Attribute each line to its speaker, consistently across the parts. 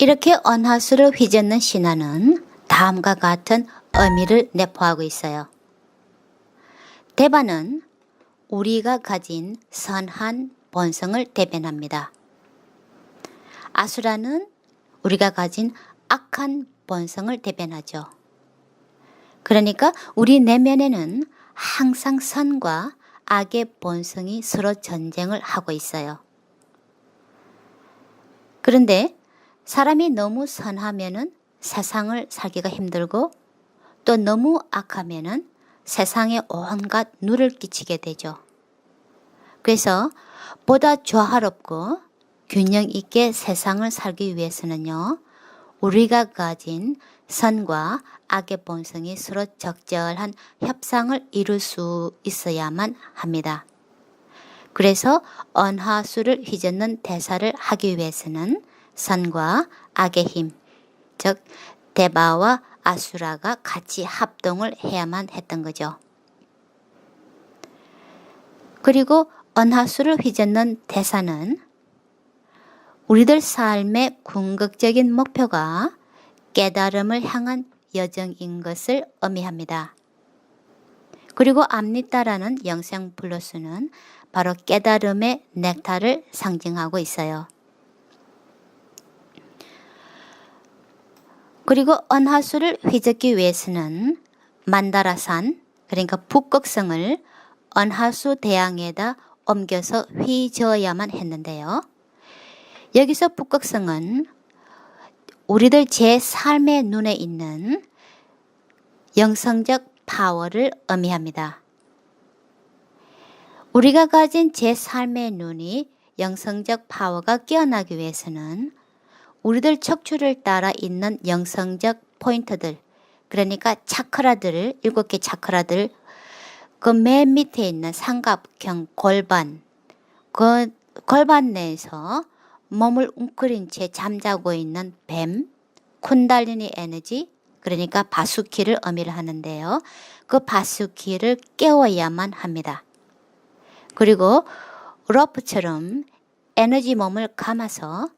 Speaker 1: 이렇게 언하수를 휘젓는 신화는 다음과 같은 의미를 내포하고 있어요. 대바는 우리가 가진 선한 본성을 대변합니다. 아수라는 우리가 가진 악한 본성을 대변하죠. 그러니까 우리 내면에는 항상 선과 악의 본성이 서로 전쟁을 하고 있어요. 그런데 사람이 너무 선하면은 세상을 살기가 힘들고 또 너무 악하면은 세상에 온갖 누를 끼치게 되죠. 그래서 보다 조화롭고 균형 있게 세상을 살기 위해서는요, 우리가 가진 선과 악의 본성이 서로 적절한 협상을 이룰 수 있어야만 합니다. 그래서 언하수를 휘젓는 대사를 하기 위해서는 선과 악의 힘, 즉 대바와 아수라가 같이 합동을 해야만 했던 거죠. 그리고 언하수를 휘젓는 대사는 우리들 삶의 궁극적인 목표가 깨달음을 향한 여정인 것을 의미합니다. 그리고 암리따라는 영생 플러스는 바로 깨달음의 넥타를 상징하고 있어요. 그리고 언하수를 휘젓기 위해서는 만다라산, 그러니까 북극성을 언하수 대양에다 옮겨서 휘저어야만 했는데요. 여기서 북극성은 우리들 제 삶의 눈에 있는 영성적 파워를 의미합니다. 우리가 가진 제 삶의 눈이 영성적 파워가 깨어나기 위해서는 우리들 척추를 따라 있는 영성적 포인트들, 그러니까 차크라들을, 7개 차크라들, 그 맨 밑에 있는 삼각형 골반, 그 골반 내에서 몸을 웅크린 채 잠자고 있는 뱀, 쿤달리니 에너지, 그러니까 바수키를 의미를 하는데요. 그 바수키를 깨워야만 합니다. 그리고 로프처럼 에너지 몸을 감아서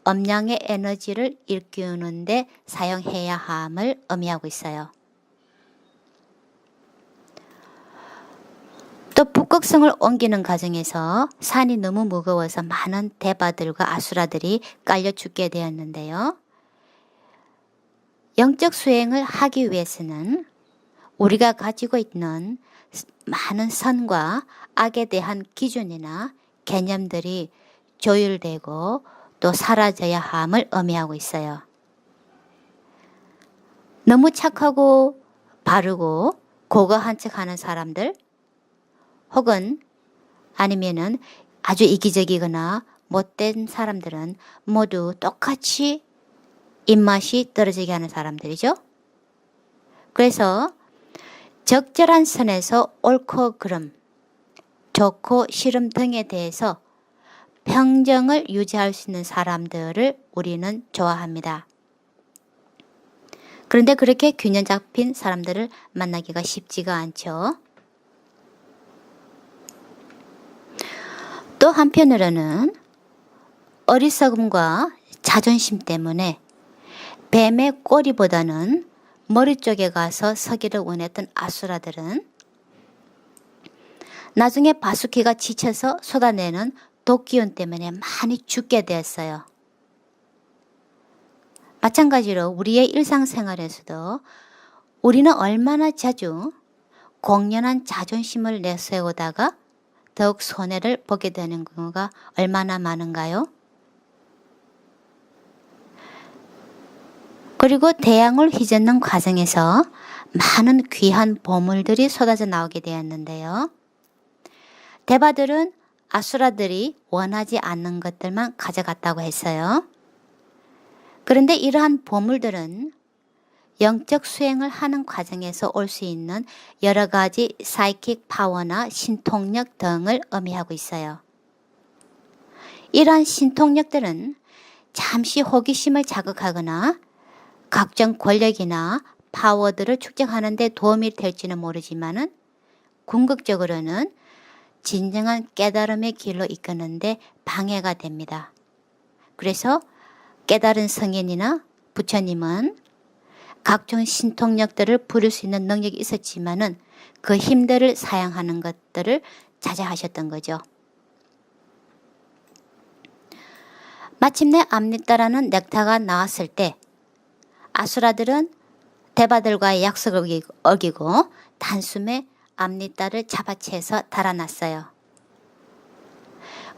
Speaker 1: 음양의 에너지를 일깨우는데 사용해야 함을 의미하고 있어요. 또 북극성을 옮기는 과정에서 산이 너무 무거워서 많은 대바들과 아수라들이 깔려 죽게 되었는데요. 영적 수행을 하기 위해서는 우리가 가지고 있는 많은 선과 악에 대한 기준이나 개념들이 조율되고 또 사라져야 함을 의미하고 있어요. 너무 착하고 바르고 고거한 척하는 사람들, 혹은 아니면은 아주 이기적이거나 못된 사람들은 모두 똑같이 입맛이 떨어지게 하는 사람들이죠. 그래서 적절한 선에서 옳고 그름, 좋고 싫음 등에 대해서 평정을 유지할 수 있는 사람들을 우리는 좋아합니다. 그런데 그렇게 균형 잡힌 사람들을 만나기가 쉽지가 않죠. 또 한편으로는 어리석음과 자존심 때문에 뱀의 꼬리보다는 머리 쪽에 가서 서기를 원했던 아수라들은 나중에 바수키가 지쳐서 쏟아내는 독기운 때문에 많이 죽게 되었어요. 마찬가지로 우리의 일상생활에서도 우리는 얼마나 자주 공연한 자존심을 내세우다가 더욱 손해를 보게 되는 경우가 얼마나 많은가요? 그리고 대양을 휘젓는 과정에서 많은 귀한 보물들이 쏟아져 나오게 되었는데요. 대바들은 아수라들이 원하지 않는 것들만 가져갔다고 했어요. 그런데 이러한 보물들은 영적 수행을 하는 과정에서 올 수 있는 여러 가지 사이킥 파워나 신통력 등을 의미하고 있어요. 이러한 신통력들은 잠시 호기심을 자극하거나 각종 권력이나 파워들을 축적하는 데 도움이 될지는 모르지만은 궁극적으로는 진정한 깨달음의 길로 이끄는데 방해가 됩니다. 그래서 깨달은 성인이나 부처님은 각종 신통력들을 부릴 수 있는 능력이 있었지만은 그 힘들을 사용하는 것들을 자제하셨던 거죠. 마침내 암리따라는 넥타가 나왔을 때 아수라들은 대바들과의 약속을 어기고 단숨에 암리따를 잡아채서 달아났어요.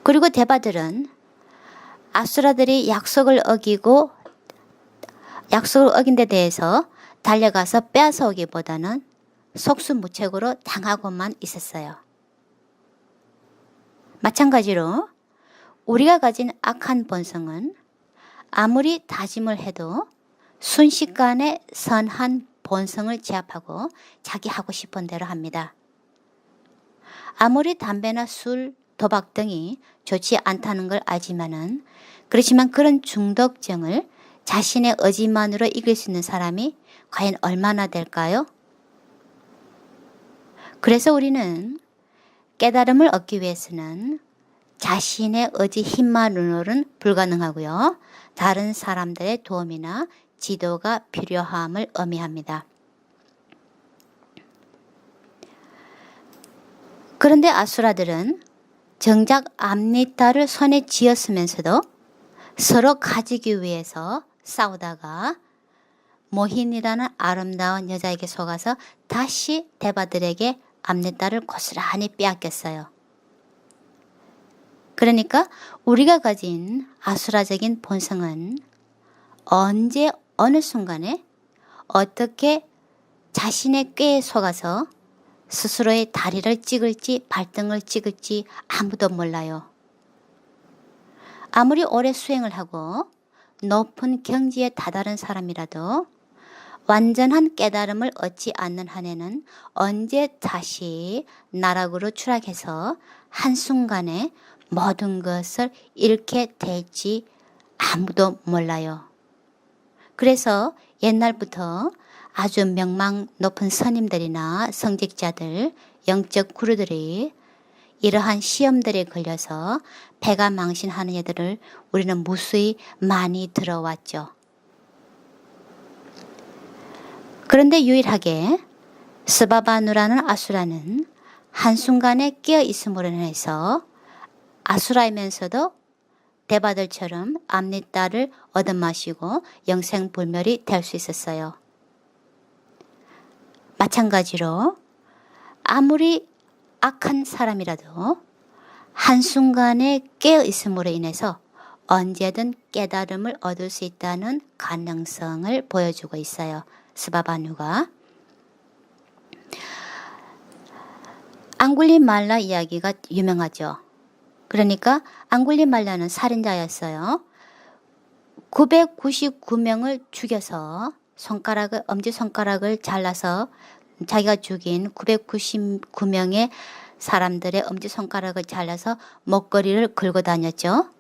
Speaker 1: 그리고 대바들은 아수라들이 약속을 어긴 데 대해서 달려가서 빼앗아오기보다는 속수무책으로 당하고만 있었어요. 마찬가지로 우리가 가진 악한 본성은 아무리 다짐을 해도 순식간에 선한 본성을 제압하고 자기 하고 싶은 대로 합니다. 아무리 담배나 술, 도박 등이 좋지 않다는 걸 알지만은 그렇지만 그런 중독증을 자신의 의지만으로 이길 수 있는 사람이 과연 얼마나 될까요? 그래서 우리는 깨달음을 얻기 위해서는 자신의 의지 힘만으로는 불가능하고요. 다른 사람들의 도움이나 지도가 필요함을 의미합니다. 그런데 아수라들은 정작 암리따를 손에 쥐었으면서도 서로 가지기 위해서 싸우다가 모힌이라는 아름다운 여자에게 속아서 다시 대바들에게 암리따를 고스란히 빼앗겼어요. 그러니까 우리가 가진 아수라적인 본성은 언제 어느 순간에 어떻게 자신의 꾀에 속아서 스스로의 다리를 찍을지 발등을 찍을지 아무도 몰라요. 아무리 오래 수행을 하고 높은 경지에 다다른 사람이라도 완전한 깨달음을 얻지 않는 한에는 언제 다시 나락으로 추락해서 한순간에 모든 것을 잃게 될지 아무도 몰라요. 그래서 옛날부터 아주 명망 높은 스님들이나 성직자들, 영적 구루들이 이러한 시험들에 걸려서 배가 망신하는 애들을 우리는 무수히 많이 들어왔죠. 그런데 유일하게 스바바누라는 아수라는 한순간에 깨어있음으로 인해서 아수라이면서도 대바들처럼 암리따를 얻어마시고 영생불멸이 될 수 있었어요. 마찬가지로 아무리 악한 사람이라도 한순간에 깨어있음으로 인해서 언제든 깨달음을 얻을 수 있다는 가능성을 보여주고 있어요. 스바바누가. 앙굴리말라 이야기가 유명하죠. 그러니까 앙굴리말라는 살인자였어요. 999명을 죽여서 엄지손가락을 잘라서 자기가 죽인 999명의 사람들의 엄지손가락을 잘라서 목걸이를 걸고 다녔죠.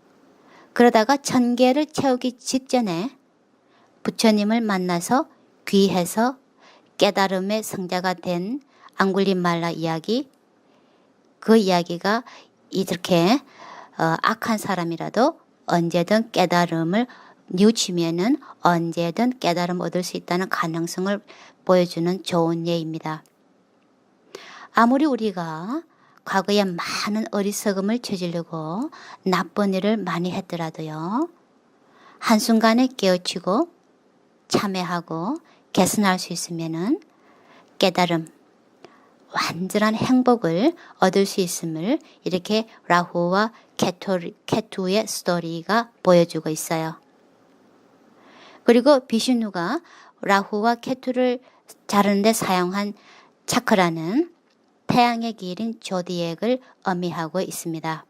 Speaker 1: 그러다가 1000개를 채우기 직전에 부처님을 만나서 귀해서 깨달음의 성자가 된 앙굴리말라 이야기, 그 이야기가 이렇게 악한 사람이라도 언제든 깨달음을 뉘우치면은 언제든 깨달음 얻을 수 있다는 가능성을 보여주는 좋은 예입니다. 아무리 우리가 과거에 많은 어리석음을 저지르고 나쁜 일을 많이 했더라도요. 한순간에 깨우치고 참회하고 개선할 수 있으면은 깨달음, 완전한 행복을 얻을 수 있음을 이렇게 라후와 케투의 스토리가 보여주고 있어요. 그리고 비슈누가 라후와 케투를 자르는 데 사용한 차크라는 태양의 길인 조디액을 의미하고 있습니다.